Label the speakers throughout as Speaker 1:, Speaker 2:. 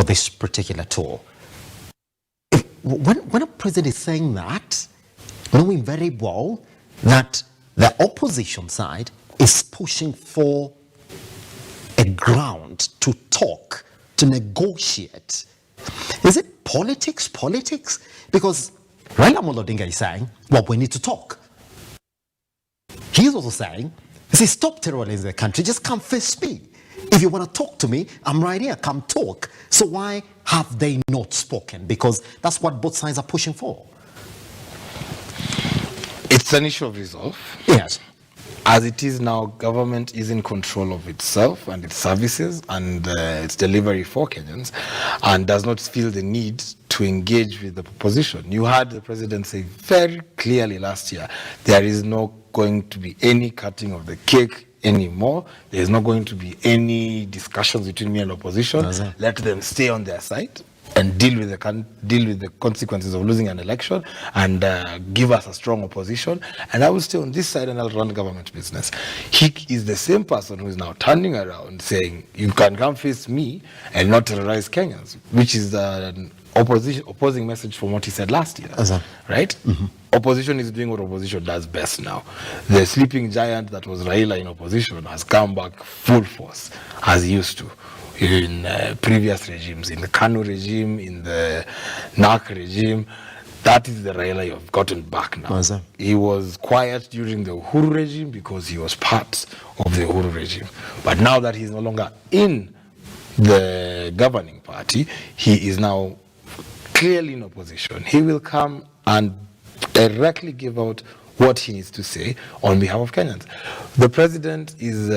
Speaker 1: this particular tool. When a president is saying that, knowing very well that the opposition side is pushing for a ground to talk, to negotiate, is it politics? Because Raila Odinga is saying, well, we need to talk. He's also saying, stop terrorizing the country, just come face me. If you want to talk to me, I'm right here, come talk. So why have they not spoken? Because that's what both sides are pushing for.
Speaker 2: It's an issue of resolve.
Speaker 1: Yes.
Speaker 2: As it is now, government is in control of itself and its services and its delivery for Kenyans, and does not feel the need to engage with the opposition. You heard the president say very clearly last year, there is not going to be any cutting of the cake anymore. There is not going to be any discussions between me and opposition. Let them stay on their side and deal with the consequences of losing an election, and give us a strong opposition. And I will stay on this side and I'll run government business. He is the same person who is now turning around saying, you can come face me and not terrorize Kenyans, which is an opposing message from what he said last year. Right? Mm-hmm. Opposition is doing what opposition does best now. The sleeping giant that was Raila in opposition has come back full force, as he used to in previous regimes, in the Kanu regime, in the NAC regime. That is the Raila you have gotten back now. He was quiet during the Uhuru regime because he was part of the Uhuru regime. But now that he's no longer in the governing party, he is now clearly in opposition. He will come and directly give out what he needs to say on behalf of Kenyans. The president is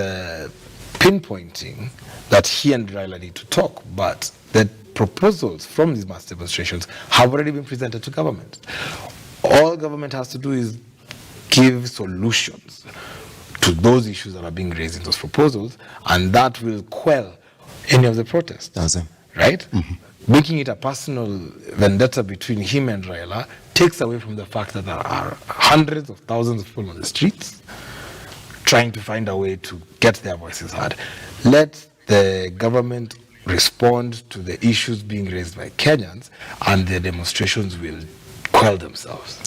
Speaker 2: pinpointing that he and Raila need to talk, but the proposals from these mass demonstrations have already been presented to government. All government has to do is give solutions to those issues that are being raised in those proposals, and that will quell any of the protests. Right? Mm-hmm. Making it a personal vendetta between him and Raila takes away from the fact that there are hundreds of thousands of people on the streets trying to find a way to get their voices heard. Let the government respond to the issues being raised by Kenyans, and the demonstrations will quell themselves.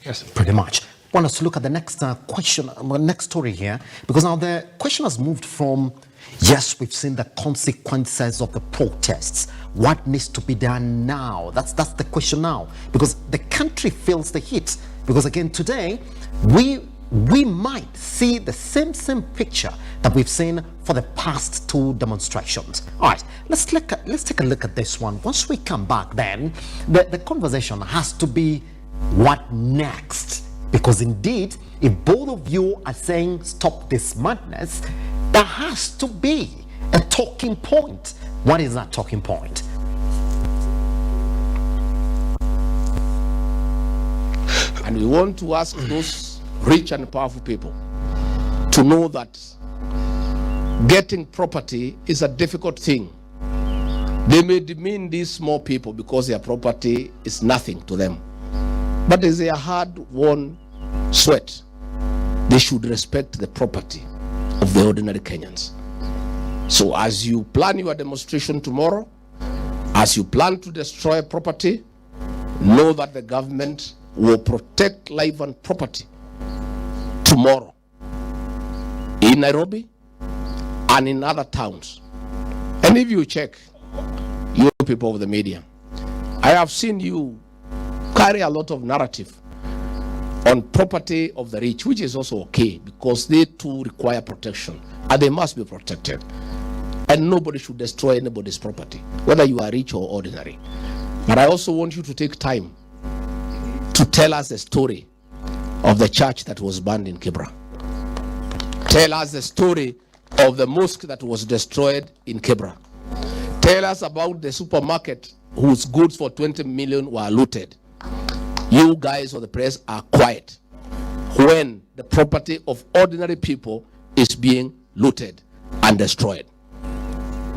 Speaker 1: Yes, pretty much. I want us to look at the next next story here, because now the question has moved from, yes, we've seen the consequences of the protests. What needs to be done now? That's the question now, because the country feels the heat. Because again, today, we might see the same picture that we've seen for the past two demonstrations. All right, let's take a look at this one. Once we come back, then the conversation has to be what next? Because indeed, if both of you are saying stop this madness, there has to be a talking point. What is that talking point?
Speaker 3: And we want to ask those rich and powerful people to know that getting property is a difficult thing. They may demean these small people because their property is nothing to them, but it's a hard-won sweat. They should respect the property of the ordinary Kenyans. So as you plan your demonstration tomorrow, as you plan to destroy property, know that the government will protect life and property tomorrow in Nairobi and in other towns. And if you check, you people of the media, I have seen you carry a lot of narrative on property of the rich, which is also okay, because they too require protection and they must be protected. And nobody should destroy anybody's property, whether you are rich or ordinary. But I also want you to take time to tell us the story of the church that was burned in Kibra. Tell us the story of the mosque that was destroyed in Kibra. Tell us about the supermarket whose goods for 20 million were looted. You guys of the press are quiet when the property of ordinary people is being looted and destroyed.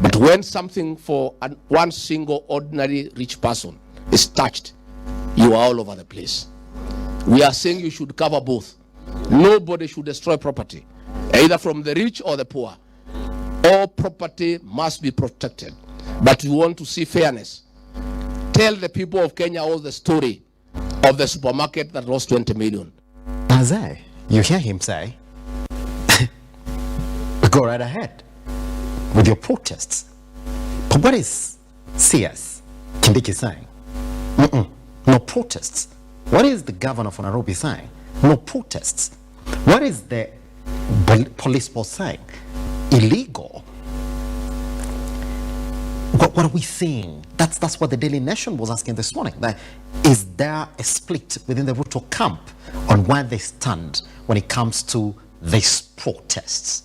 Speaker 3: But when something for one single ordinary rich person is touched, you are all over the place. We are saying you should cover both. Nobody should destroy property, either from the rich or the poor. All property must be protected. but we want to see fairness. Tell the people of Kenya all the story of the supermarket that lost 20 million.
Speaker 1: Azai, you hear him say, go right ahead with your protests. But what is CS Kindiki saying? No protests. What is the governor of Nairobi saying? No protests. What is the police force saying? Illegal. What are we seeing? That's what the Daily Nation was asking this morning. That is there a split within the Ruto camp on where they stand when it comes to these protests?